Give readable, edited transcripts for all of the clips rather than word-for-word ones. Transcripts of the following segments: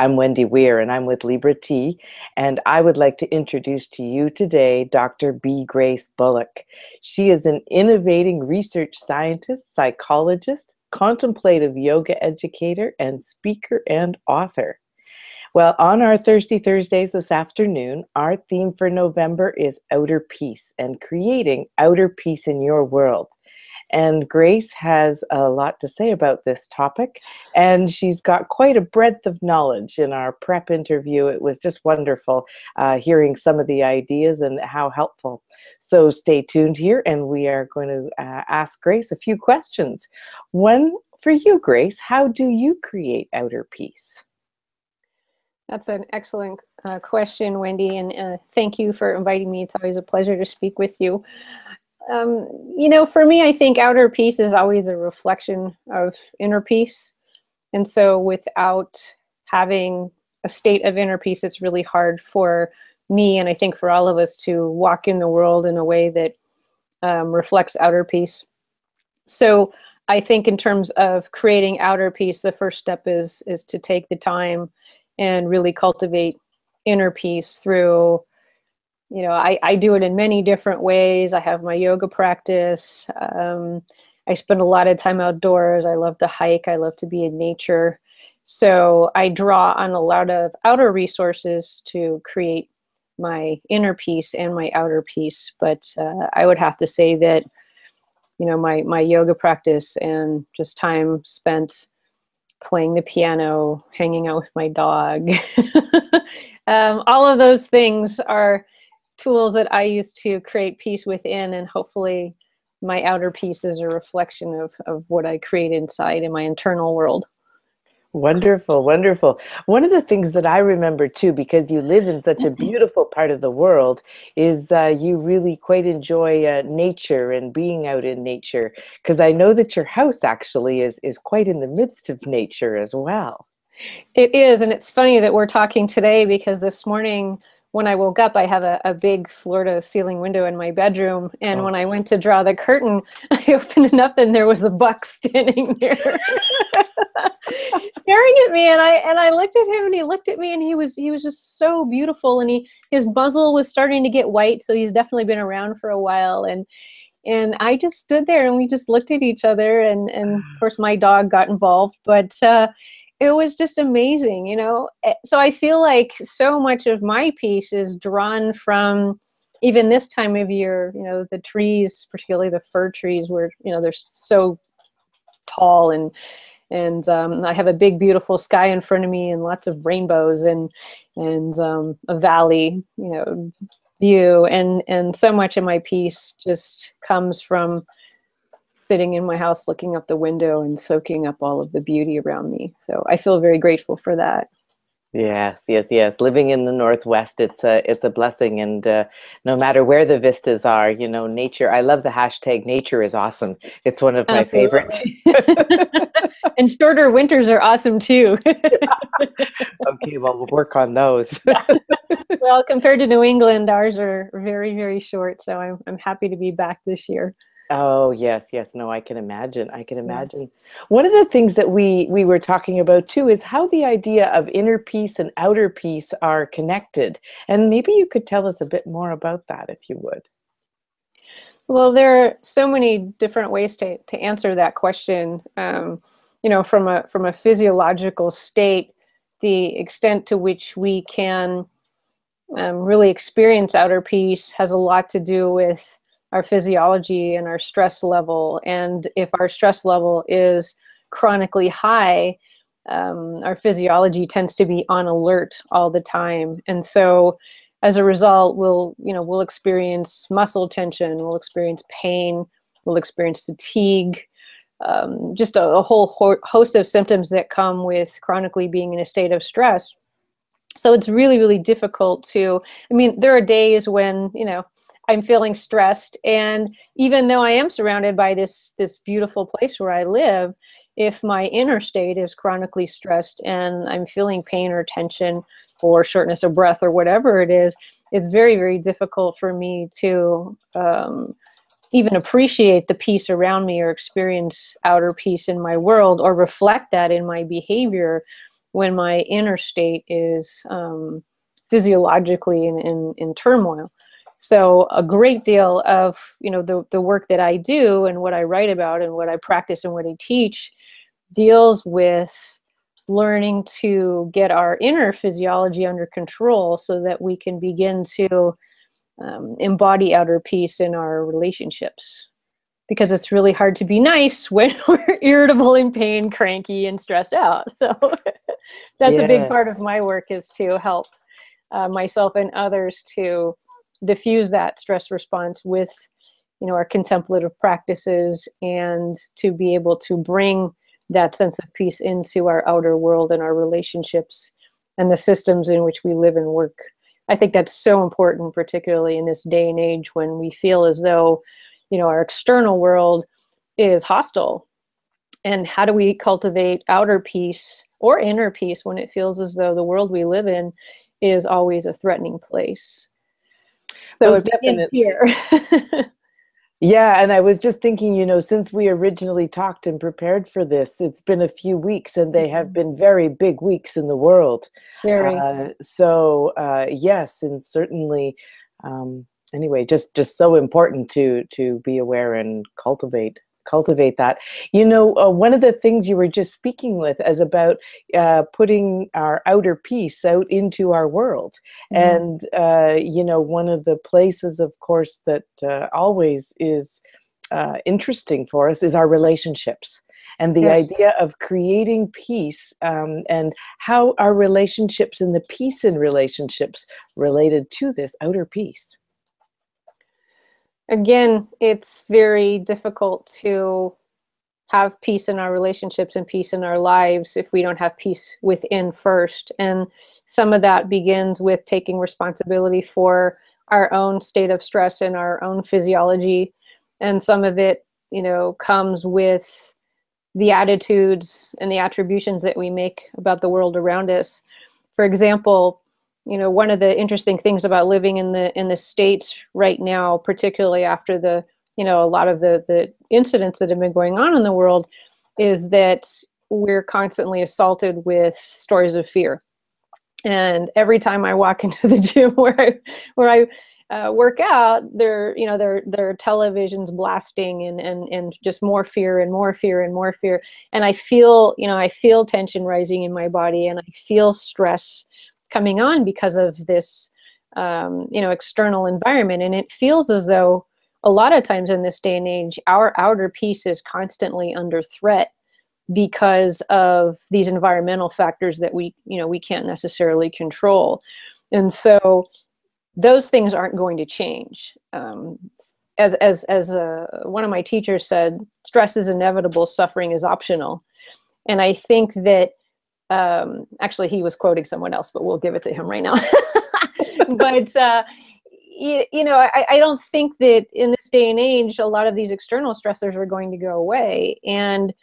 I'm Wendy Weir, and I'm with Libre, and I would like to introduce to you today Dr.B Grace Bullock. She is an innovating research scientist, psychologist, contemplative yoga educator, and speaker and author. Well, on our Thirsty Thursdays this afternoon, our theme for November is outer peace and creating outer peace in your world. And Grace has a lot to say about this topic, and she's got quite a breadth of knowledge. In our prep interview, it was just wonderful hearing some of the ideas and how helpful. So stay tuned here, and we are going to ask Grace a few questions. One for you, Grace: how do you create outer peace? That's an excellent question, Wendy, and thank you for inviting me. It's always a pleasure to speak with you. For me, I think outer peace is always a reflection of inner peace. And so without having a state of inner peace, it's really hard for me, and I think for all of us, to walk in the world in a way that reflects outer peace. So I think in terms of creating outer peace, the first step is to take the time and really cultivate inner peace through, I do it in many different ways. I have my yoga practice. I spend a lot of time outdoors. I love to hike. I love to be in nature. So I draw on a lot of outer resources to create my inner peace and my outer peace. But I would have to say that, my yoga practice and just time spent playing the piano, hanging out with my dog, all of those things are tools that I use to create peace within, and hopefully my outer peace is a reflection of what I create inside in my internal world. Wonderful, wonderful. One of the things that I remember too, because you live in such a beautiful part of the world, is you really quite enjoy nature and being out in nature. Because I know that your house actually is quite in the midst of nature as well. It is, and it's funny that we're talking today, because this morning when I woke up, I have a big floor-to-ceiling window in my bedroom, and when I went to draw the curtain, I opened it up, and there was a buck standing there, staring at me. And I looked at him, and he looked at me, and he was just so beautiful, and his muzzle was starting to get white, so he's definitely been around for a while. And I just stood there, and we just looked at each other, and of course my dog got involved, but it was just amazing, So I feel like so much of my piece is drawn from, even this time of year, the trees, particularly the fir trees, where, they're so tall, and I have a big, beautiful sky in front of me, and lots of rainbows, and a valley, view. And so much of my piece just comes from sitting in my house, looking up the window and soaking up all of the beauty around me. So I feel very grateful for that. Yes, yes, yes. Living in the Northwest, it's a blessing, and no matter where the vistas are, nature. I love the hashtag "nature is awesome." It's one of my favorites. And shorter winters are awesome too. Okay, well, we'll work on those. Well, compared to New England, ours are very, very short. So I'm happy to be back this year. Oh, yes, yes. No, I can imagine. I can imagine. Yeah. One of the things that we were talking about too is how the idea of inner peace and outer peace are connected. And maybe you could tell us a bit more about that, if you would. Well, there are so many different ways to answer that question. From a physiological state, the extent to which we can really experience outer peace has a lot to do with our physiology and our stress level. And if our stress level is chronically high, our physiology tends to be on alert all the time. And so as a result, we'll experience muscle tension, we'll experience pain, we'll experience fatigue, just a whole host of symptoms that come with chronically being in a state of stress. So it's really, really difficult there are days when, I'm feeling stressed, and even though I am surrounded by this beautiful place where I live, if my inner state is chronically stressed and I'm feeling pain or tension or shortness of breath or whatever it is, it's very, very difficult for me to even appreciate the peace around me or experience outer peace in my world or reflect that in my behavior. when my inner state is physiologically in turmoil. So a great deal of, the work that I do and what I write about and what I practice and what I teach deals with learning to get our inner physiology under control so that we can begin to embody outer peace in our relationships. Because it's really hard to be nice when we're irritable, in pain, cranky, and stressed out. So that's a big part of Yes. my work, is to help myself and others to diffuse that stress response with, our contemplative practices, and to be able to bring that sense of peace into our outer world and our relationships and the systems in which we live and work. I think that's so important, particularly in this day and age when we feel as though, our external world is hostile. And how do we cultivate outer peace or inner peace when it feels as though the world we live in is always a threatening place? So Most it begins definitely. here. Yeah, and I was just thinking, since we originally talked and prepared for this, it's been a few weeks, and they have been very big weeks in the world. Very. Yes, and certainly, anyway, just so important to be aware and cultivate that. One of the things you were just speaking with is about putting our outer peace out into our world. Mhm. And, one of the places, of course, that always is interesting for us is our relationships. And the Yes. idea of creating peace, and how our relationships and the peace in relationships related to this outer peace. Again, it's very difficult to have peace in our relationships and peace in our lives if we don't have peace within first. And some of that begins with taking responsibility for our own state of stress and our own physiology. And some of it, comes with the attitudes and the attributions that we make about the world around us. For example, one of the interesting things about living in the States right now, particularly after a lot of the incidents that have been going on in the world, is that we're constantly assaulted with stories of fear. And every time I walk into the gym where I work out, there are televisions blasting and just more fear and more fear and more fear. And I feel tension rising in my body, and I feel stress coming on because of this external environment. And it feels as though a lot of times in this day and age, our outer peace is constantly under threat because of these environmental factors that we can't necessarily control. And so those things aren't going to change. As one of my teachers said, stress is inevitable, suffering is optional. And I think that, actually he was quoting someone else, but we'll give it to him right now. But I don't think that in this day and age, a lot of these external stressors are going to go away. And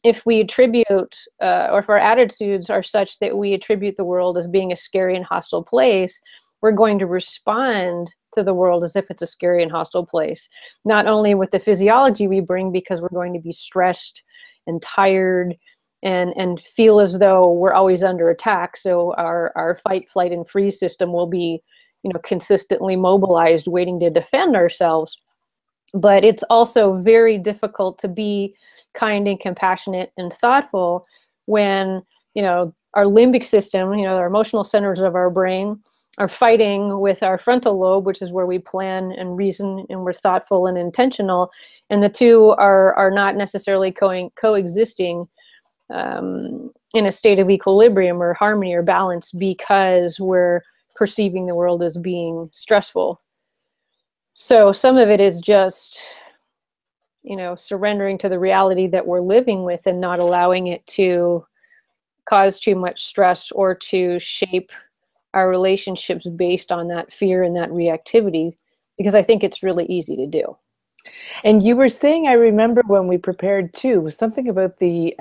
if we attribute, or if our attitudes are such that we attribute the world as being a scary and hostile place, we're going to respond to the world as if it's a scary and hostile place. Not only with the physiology we bring, because we're going to be stressed and tired and feel as though we're always under attack. So our fight, flight, and freeze system will be, consistently mobilized, waiting to defend ourselves. But it's also very difficult to be kind and compassionate and thoughtful when, our limbic system, our emotional centers of our brain, are fighting with our frontal lobe, which is where we plan and reason and we're thoughtful and intentional. And the two are not necessarily coexisting in a state of equilibrium or harmony or balance, because we're perceiving the world as being stressful. So some of it is just, surrendering to the reality that we're living with and not allowing it to cause too much stress or to shape our relationships based on that fear and that reactivity, because I think it's really easy to do. And you were saying, I remember when we prepared too, was something about the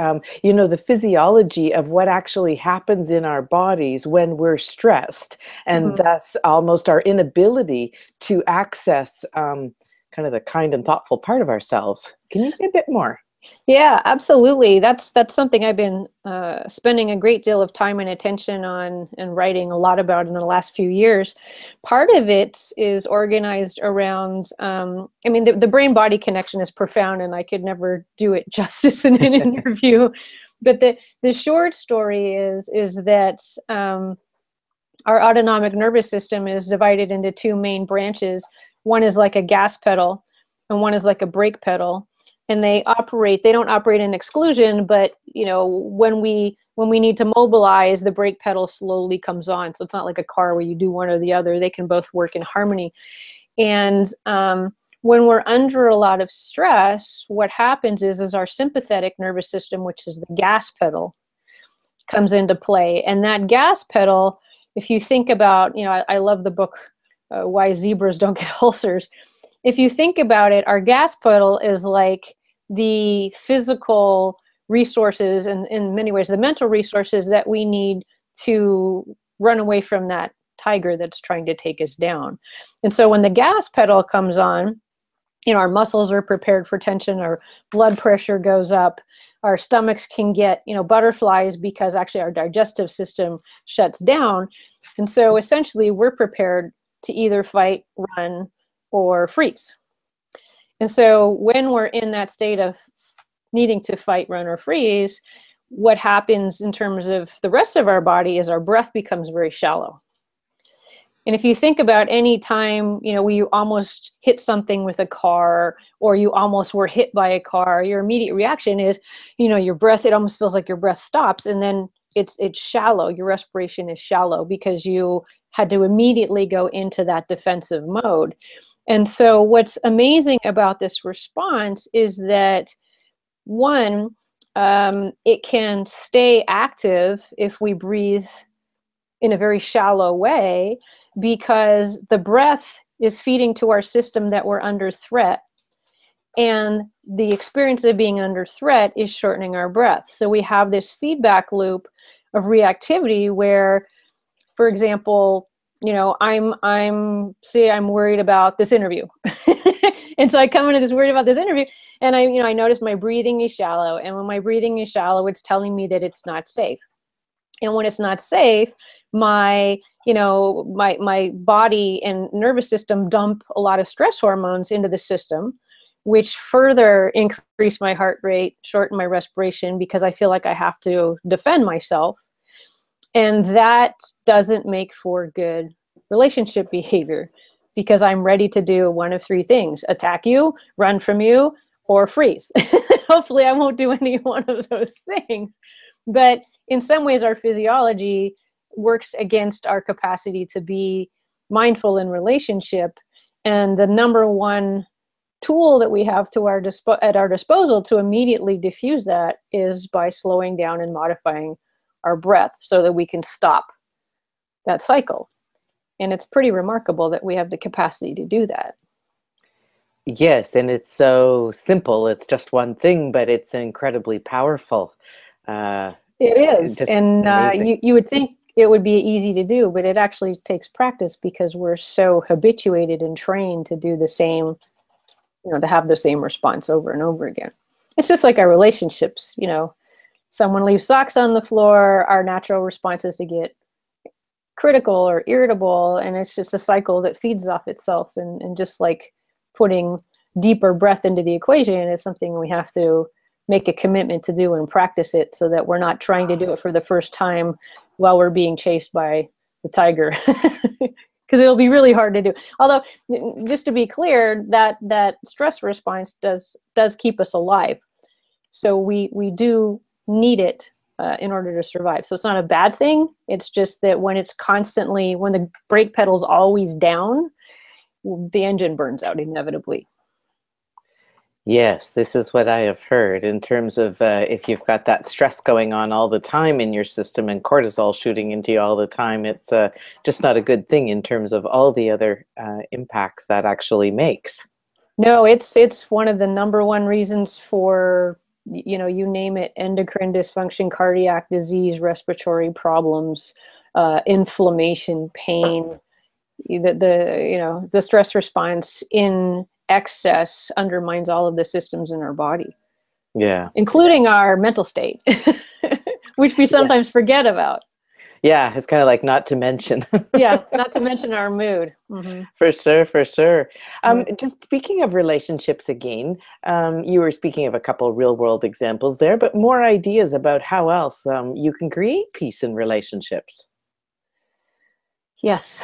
physiology of what actually happens in our bodies when we're stressed, and Mm-hmm. thus almost our inability to access kind of the kind and thoughtful part of ourselves. Can you say a bit more? Yeah, absolutely. That's something I've been spending a great deal of time and attention on and writing a lot about in the last few years. Part of it is organized around, I mean, the brain-body connection is profound, and I could never do it justice in an interview. But the short story is that our autonomic nervous system is divided into two main branches. One is like a gas pedal, and one is like a brake pedal. And they don't operate in exclusion, but when we need to mobilize, the brake pedal slowly comes on. So it's not like a car where you do one or the other. They can both work in harmony. And when we're under a lot of stress, what happens is our sympathetic nervous system, which is the gas pedal, comes into play. And that gas pedal, if you think about, I love the book, Why Zebras Don't Get Ulcers. If you think about it, our gas pedal is like the physical resources and in many ways the mental resources that we need to run away from that tiger that's trying to take us down. And so when the gas pedal comes on, our muscles are prepared for tension, our blood pressure goes up, our stomachs can get, butterflies because actually our digestive system shuts down. And so essentially we're prepared to either fight, run, or freeze. And so when we're in that state of needing to fight, run, or freeze, what happens in terms of the rest of our body is our breath becomes very shallow. And if you think about any time, we almost hit something with a car, or you almost were hit by a car, your immediate reaction is, your breath, it almost feels like your breath stops, and then it's shallow. Your respiration is shallow because you had to immediately go into that defensive mode. And so what's amazing about this response is that, one, it can stay active if we breathe in a very shallow way, because the breath is feeding to our system that we're under threat. And the experience of being under threat is shortening our breath. So we have this feedback loop of reactivity where, for example, I'm worried about this interview. And so I come into this worried about this interview, and I notice my breathing is shallow. And when my breathing is shallow, it's telling me that it's not safe. And when it's not safe, my body and nervous system dump a lot of stress hormones into the system, which further increase my heart rate, shorten my respiration, because I feel like I have to defend myself. And that doesn't make for good relationship behavior, because I'm ready to do one of three things: attack you, run from you, or freeze. Hopefully I won't do any one of those things. But in some ways, our physiology works against our capacity to be mindful in relationship. And the number one tool that we have at our disposal to immediately diffuse that is by slowing down and modifying our breath so that we can stop that cycle. And it's pretty remarkable that we have the capacity to do that. Yes, and it's so simple. It's just one thing, but it's incredibly powerful. It is. And you would think it would be easy to do, but it actually takes practice, because we're so habituated and trained to do the same, to have the same response over and over again. It's just like our relationships. Someone leaves socks on the floor, our natural response is to get critical or irritable, and it's just a cycle that feeds off itself. And just like putting deeper breath into the equation is something we have to make a commitment to do and practice it, so that we're not trying to do it for the first time while we're being chased by the tiger, because it'll be really hard to do. Although, just to be clear, that stress response does keep us alive. So we do need it in order to survive. So it's not a bad thing. It's just that when the brake pedal's always down, the engine burns out inevitably. Yes, this is what I have heard in terms of if you've got that stress going on all the time in your system and cortisol shooting into you all the time, it's just not a good thing in terms of all the other impacts that actually makes. No, it's one of the number one reasons for, you name it: endocrine dysfunction, cardiac disease, respiratory problems, inflammation, pain. The stress response in excess undermines all of the systems in our body. Yeah. including our mental state, which we Yeah. sometimes forget about. Yeah. It's kind of like not to mention. Yeah, not to mention our mood. Mm-hmm. For sure, for sure. Yeah. Just speaking of relationships again, you were speaking of a couple real world examples there, but more ideas about how else you can create peace in relationships. Yes.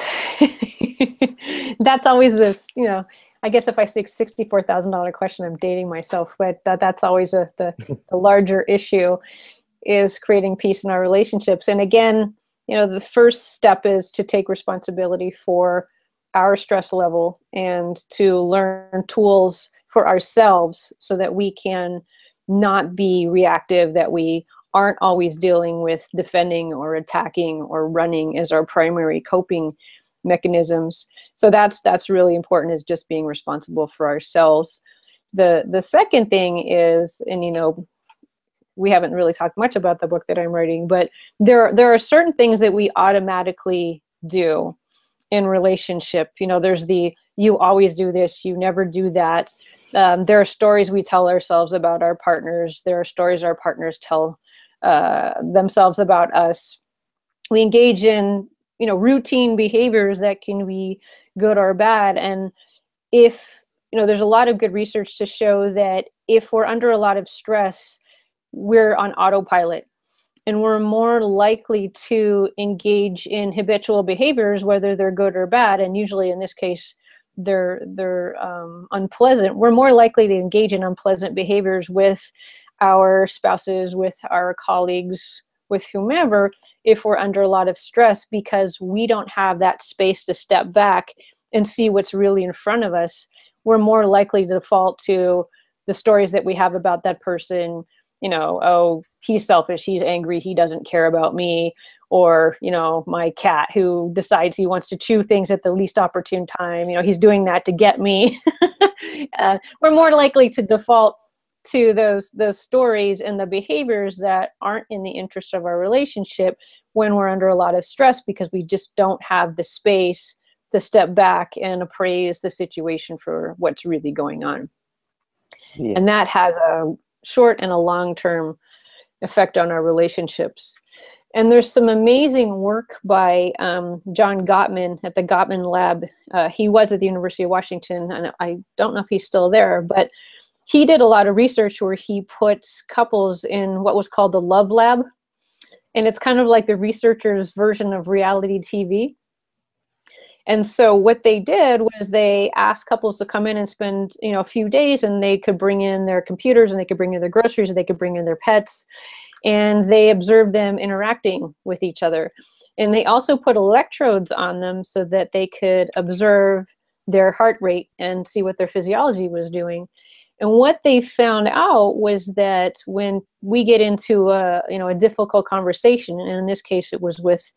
That's always this, I guess if I say $64,000 question, I'm dating myself, but that's always the larger issue is creating peace in our relationships. And again, the first step is to take responsibility for our stress level and to learn tools for ourselves so that we can not be reactive, that we aren't always dealing with defending or attacking or running as our primary coping mechanisms. So that's really important, is just being responsible for ourselves. The second thing is, and we haven't really talked much about the book that I'm writing, but there are certain things that we automatically do in relationship. There's the you always do this, you never do that. There are stories we tell ourselves about our partners. There are stories our partners tell themselves about us. We engage in routine behaviors that can be good or bad. And if there's a lot of good research to show that if we're under a lot of stress, we're on autopilot and we're more likely to engage in habitual behaviors, whether they're good or bad. And usually in this case, they're unpleasant. We're more likely to engage in unpleasant behaviors with our spouses, with our colleagues, with whomever, if we're under a lot of stress, because we don't have that space to step back and see what's really in front of us. We're more likely to default to the stories that we have about that person. Oh, he's selfish, he's angry, he doesn't care about me. Or, my cat who decides he wants to chew things at the least opportune time. He's doing that to get me. We're more likely to default to those stories and the behaviors that aren't in the interest of our relationship when we're under a lot of stress, because we just don't have the space to step back and appraise the situation for what's really going on. Yeah. And that has a short and a long-term effect on our relationships. And there's some amazing work by John Gottman at the Gottman Lab. He was at the University of Washington, and I don't know if he's still there, but he did a lot of research where he puts couples in what was called the Love Lab. And it's kind of like the researchers' version of reality TV. And so what they did was they asked couples to come in and spend, a few days, and they could bring in their computers and they could bring in their groceries and they could bring in their pets, and they observed them interacting with each other. And they also put electrodes on them so that they could observe their heart rate and see what their physiology was doing. And what they found out was that when we get into a difficult conversation, and in this case it was with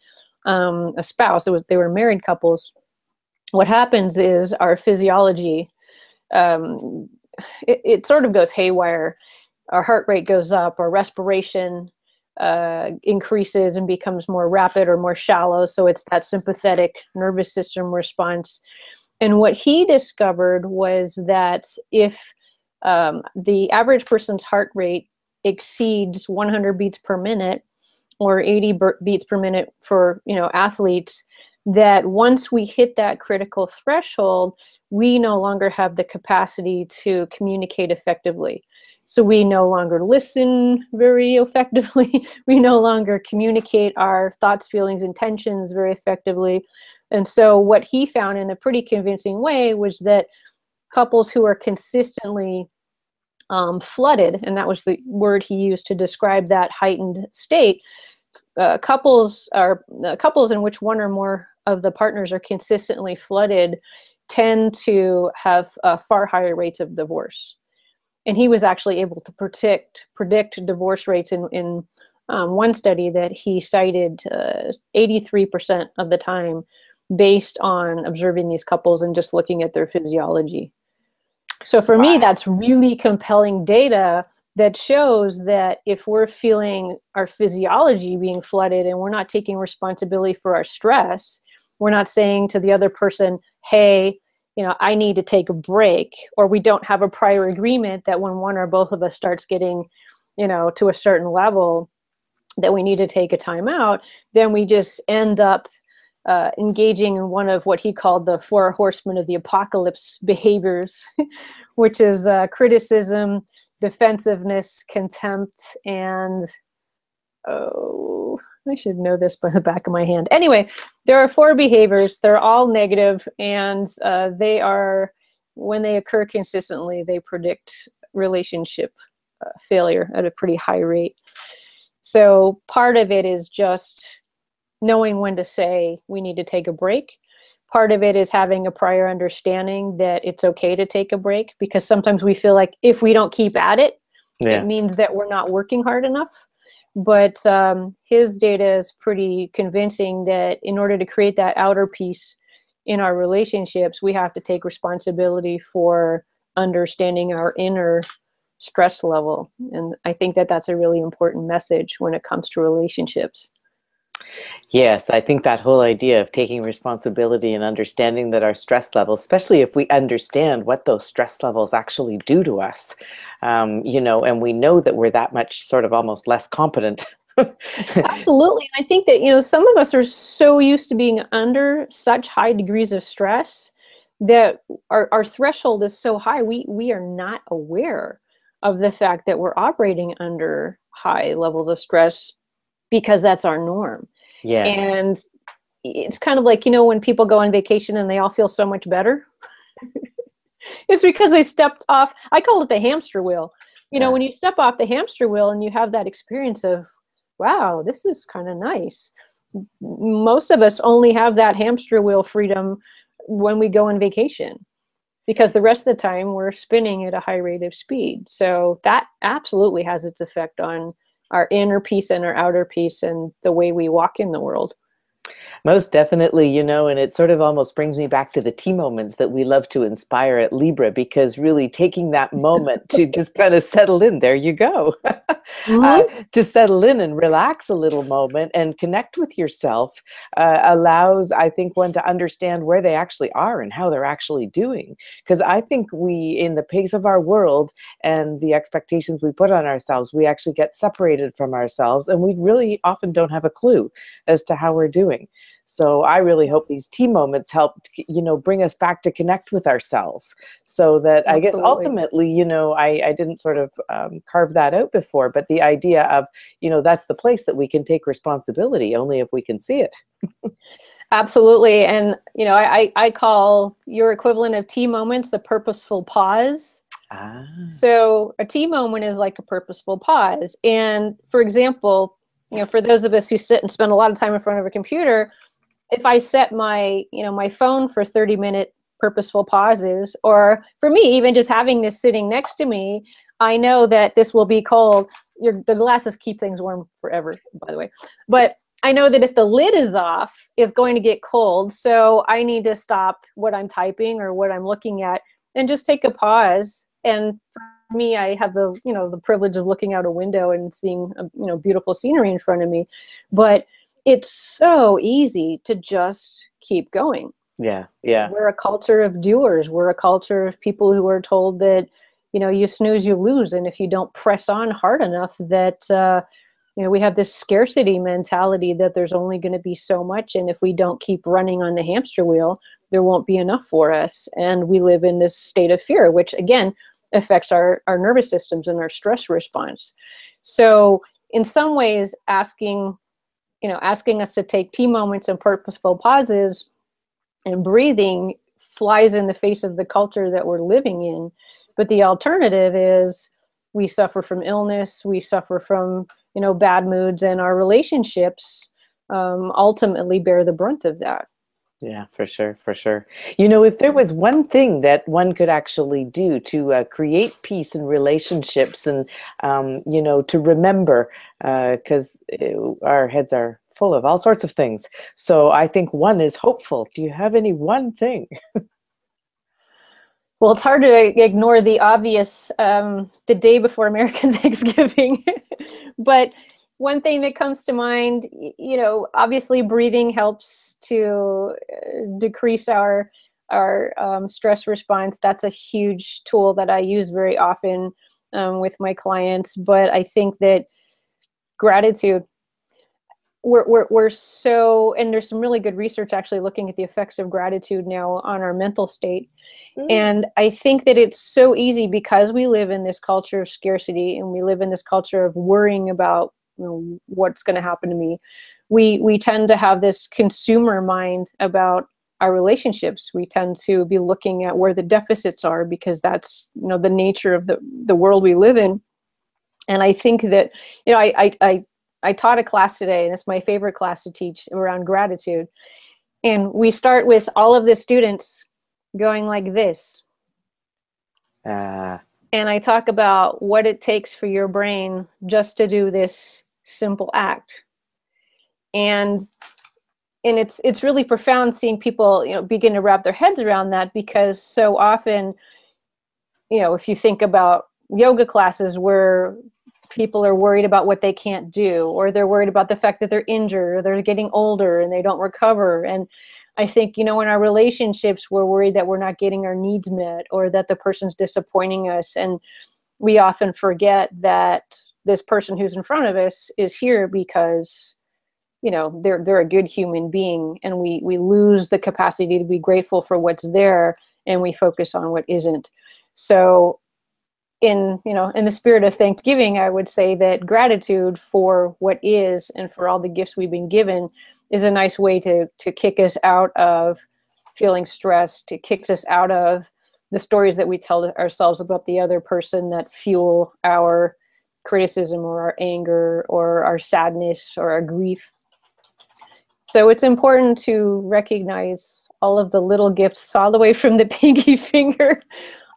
a spouse, they were married couples, what happens is our physiology, it sort of goes haywire. Our heart rate goes up, our respiration increases and becomes more rapid or more shallow. So it's that sympathetic nervous system response. And what he discovered was that if the average person's heart rate exceeds 100 beats per minute, or 80 beats per minute for athletes, that once we hit that critical threshold, we no longer have the capacity to communicate effectively. So we no longer listen very effectively. We no longer communicate our thoughts, feelings, intentions very effectively. And so what he found in a pretty convincing way was that couples who are consistently flooded, and that was the word he used to describe that heightened state, couples in which one or more of the partners are consistently flooded tend to have far higher rates of divorce. And he was actually able to predict divorce rates in one study that he cited 83% of the time, based on observing these couples and just looking at their physiology. So for me, that's really compelling data that shows that if we're feeling our physiology being flooded and we're not taking responsibility for our stress, we're not saying to the other person, hey, I need to take a break, or we don't have a prior agreement that when one or both of us starts getting, to a certain level, that we need to take a time out, then we just end up engaging in one of what he called the 4 horsemen of the apocalypse behaviors, which is criticism, defensiveness, contempt, and I should know this by the back of my hand. Anyway, there are 4 behaviors. They're all negative, and they are, when they occur consistently, they predict relationship failure at a pretty high rate. So part of it is just knowing when to say we need to take a break. Part of it is having a prior understanding that it's okay to take a break, because sometimes we feel like if we don't keep at it, it means that we're not working hard enough. But his data is pretty convincing that in order to create that outer peace in our relationships, we have to take responsibility for understanding our inner stress level. And I think that that's a really important message when it comes to relationships. Yes, I think that whole idea of taking responsibility and understanding that our stress levels, especially if we understand what those stress levels actually do to us, and we know that we're that much sort of almost less competent. Absolutely. And I think that, some of us are so used to being under such high degrees of stress that our threshold is so high, we are not aware of the fact that we're operating under high levels of stress because that's our norm. Yes. And it's kind of like, when people go on vacation and they all feel so much better. It's because they stepped off, I call it the hamster wheel. When you step off the hamster wheel and you have that experience of, wow, this is kind of nice. Most of us only have that hamster wheel freedom when we go on vacation, because the rest of the time we're spinning at a high rate of speed. So that absolutely has its effect on our inner peace and our outer peace and the way we walk in the world. Most definitely, and it sort of almost brings me back to the tea moments that we love to inspire at Libre, because really taking that moment to just kind of settle in, there you go, to settle in and relax a little moment and connect with yourself allows, I think, one to understand where they actually are and how they're actually doing. Because I think we, in the pace of our world and the expectations we put on ourselves, we actually get separated from ourselves, and we really often don't have a clue as to how we're doing. So I really hope these tea moments help, bring us back to connect with ourselves, so that I guess ultimately, I didn't sort of carve that out before, but the idea of, that's the place that we can take responsibility only if we can see it. Absolutely. And, I call your equivalent of tea moments a purposeful pause. So a tea moment is like a purposeful pause. And for example, for those of us who sit and spend a lot of time in front of a computer, if I set my phone for 30-minute purposeful pauses, or for me, even just having this sitting next to me, I know that this will be cold. The glasses keep things warm forever, by the way. But I know that if the lid is off, it's going to get cold. So I need to stop what I'm typing or what I'm looking at and just take a pause. And for me, I have the privilege of looking out a window and seeing beautiful scenery in front of me. But it's so easy to just keep going. Yeah. We're a culture of doers. We're a culture of people who are told that, you snooze, you lose. And if you don't press on hard enough, that, we have this scarcity mentality that there's only going to be so much. And if we don't keep running on the hamster wheel, there won't be enough for us. And we live in this state of fear, which again affects our nervous systems and our stress response. So in some ways, asking us to take tea moments and purposeful pauses and breathing flies in the face of the culture that we're living in. But the alternative is we suffer from illness, we suffer from, bad moods, and our relationships ultimately bear the brunt of that. Yeah, for sure. If there was one thing that one could actually do to create peace in relationships and, to remember, because our heads are full of all sorts of things. So I think one is hopeful. Do you have any one thing? Well, it's hard to ignore the obvious, the day before American Thanksgiving. But one thing that comes to mind, obviously breathing helps to decrease our stress response. That's a huge tool that I use very often with my clients. But I think that gratitude, we're so, and there's some really good research actually looking at the effects of gratitude now on our mental state. And I think that it's so easy because we live in this culture of scarcity, and we live in this culture of worrying about, what's going to happen to me. We tend to have this consumer mind about our relationships. We tend to be looking at where the deficits are, because that's, the nature of the world we live in. And I think that, I taught a class today, and it's my favorite class to teach, around gratitude. And we start with all of the students going like this. And I talk about what it takes for your brain just to do this simple act. And it's really profound seeing people, begin to wrap their heads around that, because so often, if you think about yoga classes where people are worried about what they can't do, or they're worried about the fact that they're injured, or they're getting older and they don't recover. And I think, in our relationships, we're worried that we're not getting our needs met, or that the person's disappointing us. And we often forget that this person who's in front of us is here because, they're a good human being, and we lose the capacity to be grateful for what's there, and we focus on what isn't. So in the spirit of Thanksgiving, I would say that gratitude for what is, and for all the gifts we've been given, is a nice way to kick us out of feeling stressed, to kick us out of the stories that we tell ourselves about the other person that fuel our criticism, or our anger, or our sadness, or our grief. So it's important to recognize all of the little gifts, all the way from the pinky finger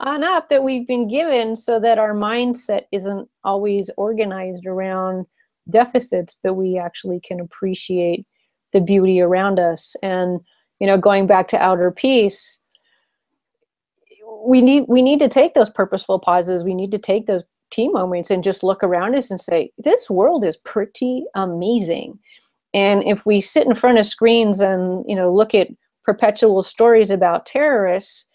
on up, that we've been given, so that our mindset isn't always organized around deficits, but we actually can appreciate the beauty around us. And, going back to outer peace, we need to take those purposeful pauses. We need to take those tea moments and just look around us and say, this world is pretty amazing. And if we sit in front of screens and, look at perpetual stories about terrorists,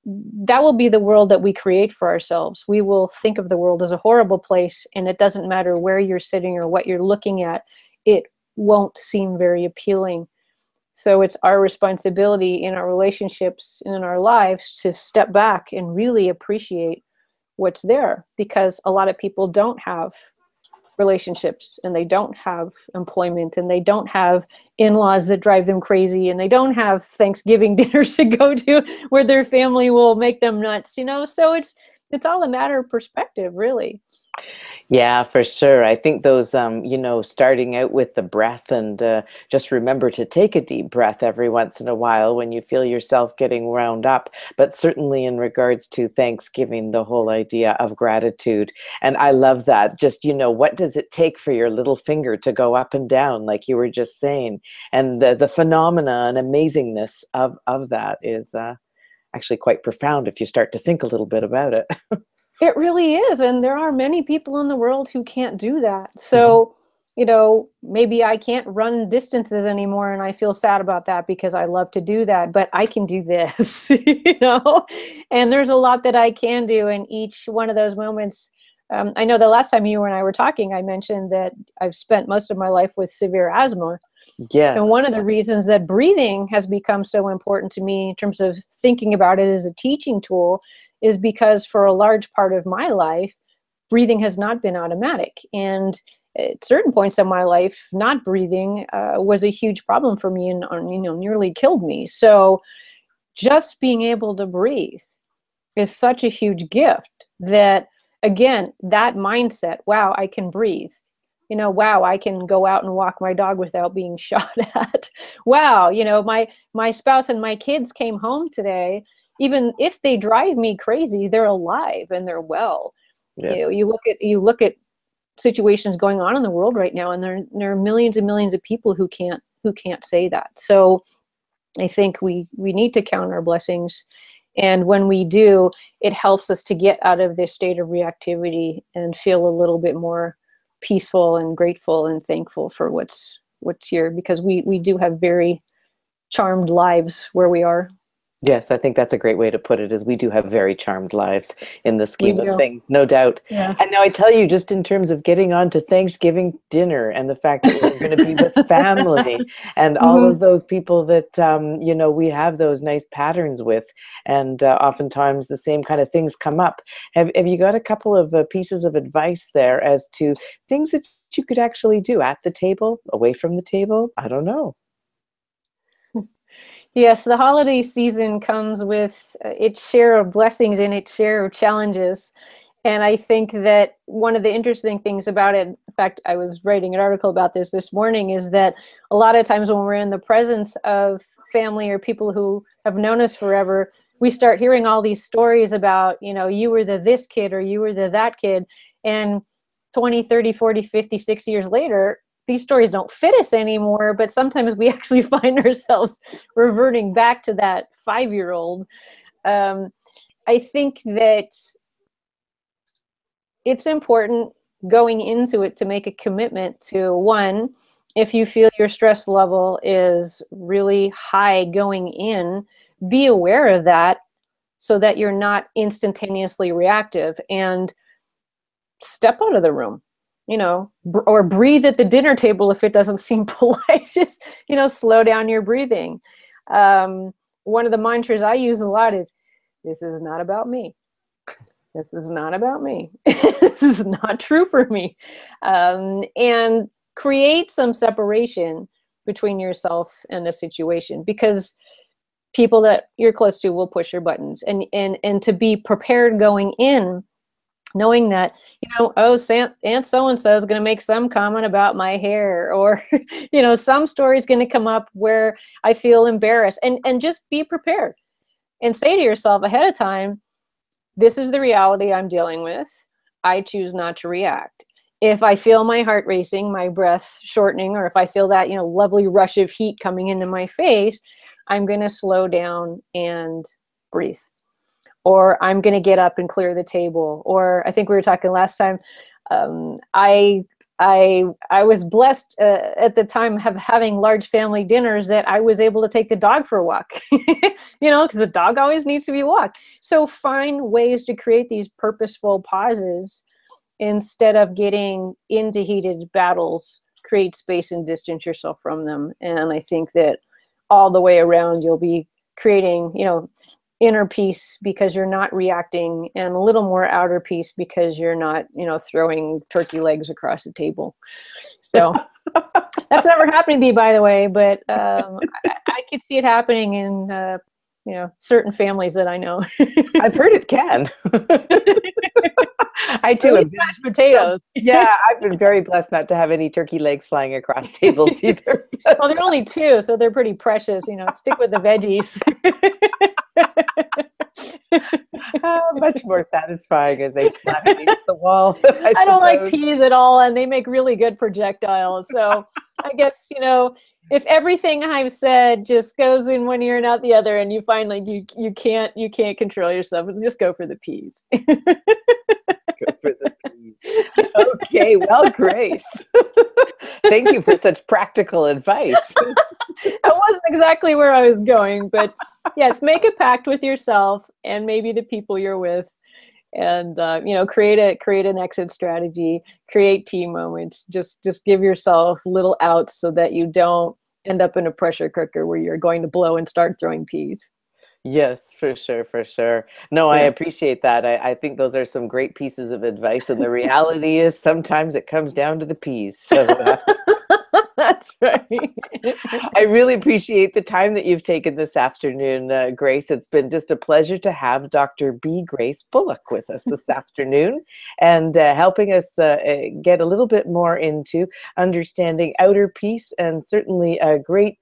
that will be the world that we create for ourselves. We will think of the world as a horrible place, and it doesn't matter where you're sitting or what you're looking at, it won't seem very appealing. So it's our responsibility in our relationships and in our lives to step back and really appreciate what's there, because a lot of people don't have relationships, and they don't have employment, and they don't have in-laws that drive them crazy, and they don't have Thanksgiving dinners to go to where their family will make them nuts, so it's all a matter of perspective, really. Yeah, for sure. I think those, starting out with the breath, and just remember to take a deep breath every once in a while when you feel yourself getting wound up. But certainly in regards to Thanksgiving, the whole idea of gratitude. And I love that. Just, what does it take for your little finger to go up and down, like you were just saying? And the phenomena and amazingness of that is actually quite profound if you start to think a little bit about it. It really is. And there are many people in the world who can't do that. So, maybe I can't run distances anymore, and I feel sad about that because I love to do that, but I can do this, and there's a lot that I can do in each one of those moments. I know the last time you and I were talking, I mentioned that I've spent most of my life with severe asthma. Yes. And one of the reasons that breathing has become so important to me in terms of thinking about it as a teaching tool is because for a large part of my life, breathing has not been automatic. And at certain points in my life, not breathing was a huge problem for me, and nearly killed me. So just being able to breathe is such a huge gift that, again, that mindset, wow, I can breathe. Wow, I can go out and walk my dog without being shot at. Wow, my spouse and my kids came home today. Even if they drive me crazy, they're alive and they're well. Yes. You look at situations going on in the world right now, and there are millions and millions of people who can't say that. So I think we need to count our blessings, and when we do, it helps us to get out of this state of reactivity and feel a little bit more peaceful and grateful and thankful for what's here, because we do have very charmed lives where we are. Yes, I think that's a great way to put it, is we do have very charmed lives in the We scheme of do. things, no doubt. Yeah. And now I tell you, just in terms of getting on to Thanksgiving dinner and the fact that we're going to be with family and all Mhm. of those people that, we have those nice patterns with, and oftentimes the same kind of things come up. Have you got a couple of pieces of advice there as to things that you could actually do at the table, away from the table? I don't know. Yes, the holiday season comes with its share of blessings and its share of challenges. And I think that one of the interesting things about it, in fact, I was writing an article about this morning, is that a lot of times when we're in the presence of family or people who have known us forever, we start hearing all these stories about, you were the this kid or you were the that kid. And 20, 30, 40, 50, 60 years later, these stories don't fit us anymore, but sometimes we actually find ourselves reverting back to that 5-year-old. I think that it's important going into it to make a commitment to, one, if you feel your stress level is really high going in, be aware of that so that you're not instantaneously reactive, and step out of the room, or breathe at the dinner table if it doesn't seem polite. Just, slow down your breathing. One of the mantras I use a lot is, this is not about me. This is not about me. This is not true for me. And create some separation between yourself and the situation, because people that you're close to will push your buttons, and to be prepared going in, knowing that, oh, Aunt so-and-so is going to make some comment about my hair, or, some story is going to come up where I feel embarrassed, and just be prepared and say to yourself ahead of time, this is the reality I'm dealing with. I choose not to react. If I feel my heart racing, my breath shortening, or if I feel that, lovely rush of heat coming into my face, I'm going to slow down and breathe. Or I'm going to get up and clear the table. Or I think we were talking last time, I was blessed at the time of having large family dinners that I was able to take the dog for a walk, because the dog always needs to be walked. So find ways to create these purposeful pauses instead of getting into heated battles. Create space and distance yourself from them. And I think that all the way around, you'll be creating, inner peace because you're not reacting, and a little more outer peace because you're not, throwing turkey legs across the table. So that's never happened to me, by the way, but I could see it happening in, certain families that I know. I've heard it can. I too have been, mashed potatoes. yeah, I've been very blessed not to have any turkey legs flying across tables either. Well, they're only 2, so they're pretty precious. Stick with the veggies. Much more satisfying as they splatter against the wall. I don't like peas at all, and they make really good projectiles. So I guess, if everything I've said just goes in one ear and out the other, and you find like you can't control yourself, just go for the peas. Go for the peas. Okay, well, Grace, thank you for such practical advice. That wasn't exactly where I was going, but yes, make a pact with yourself and maybe the people you're with, and create an exit strategy, create team moments. Just give yourself little outs so that you don't end up in a pressure cooker where you're going to blow and start throwing peas. Yes, for sure, for sure. No, I appreciate that. I think those are some great pieces of advice, and the reality is sometimes it comes down to the peas. So That's right. I really appreciate the time that you've taken this afternoon, Grace. It's been just a pleasure to have Dr. B Grace Bullock with us this afternoon, and helping us get a little bit more into understanding outer peace, and certainly a great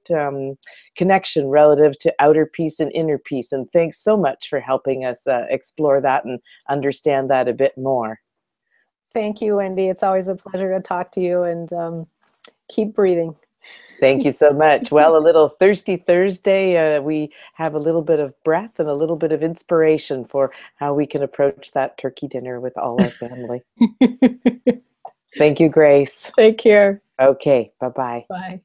connection relative to outer peace and inner peace. And thanks so much for helping us explore that and understand that a bit more. Thank you, Wendy. It's always a pleasure to talk to you, and keep breathing. Thank you so much. Well, a little Thirsty Thursday, we have a little bit of breath and a little bit of inspiration for how we can approach that turkey dinner with all our family. Thank you, Grace. Take care. Okay, bye-bye. Bye.